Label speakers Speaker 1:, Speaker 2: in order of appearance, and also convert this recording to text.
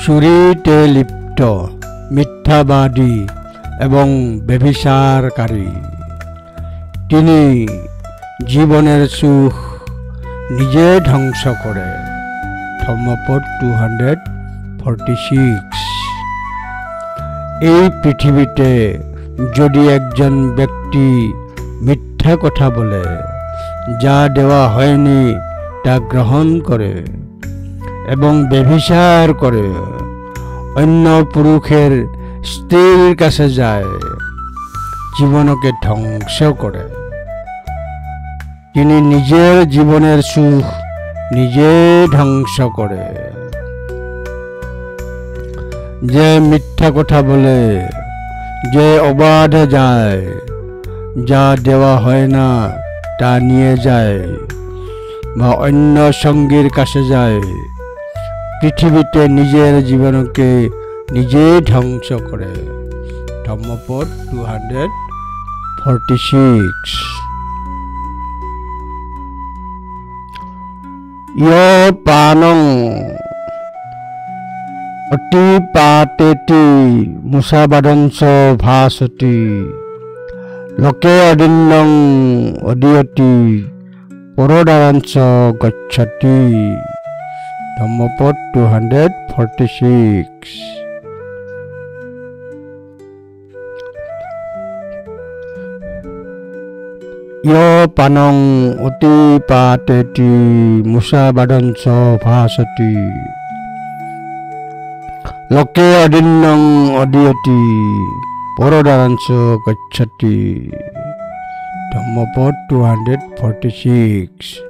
Speaker 1: চুরিতে লিপ্ত মিথ্যাবাদী এবং ব্যভিচারকারী, তিনি জীবনের সুখ নিজে ধ্বংস করে। ধম্মপদ 246। এই পৃথিবীতে যদি একজন ব্যক্তি মিথ্যা কথা বলে, যা দেওয়া হয়নি তা গ্রহণ করে এবং ব্যভিচার করে, অন্য পুরুষের স্ত্রীর কাছে যায়, জীবনকে ধ্বংস করে, তিনি নিজের জীবনের সুখ নিজে ধ্বংস করে। যে মিথ্যা কথা বলে, যে অবাধে যায়, যা দেওয়া হয় না তা নিয়ে যায় বা অন্য সঙ্গীর কাছে যায়, পৃথিবীতে নিজের জীবনকে নিজে ধ্বংস করে। ধম্মপদ 246। পানং অতিপাতেতি মুসাবাদঞ্চ ভাসতি লোকে অদিন্যং অদিয়তি পরদারাঞ্চ গচ্ছতি। ধম্মপদ 246। পানং অতিপাতেতি মুসাবাদঞ্চ ভাসতি লোকে অদিন্যং অদিয়তি পরদারাঞ্চ গচ্ছতি। ধম্মপদ 246।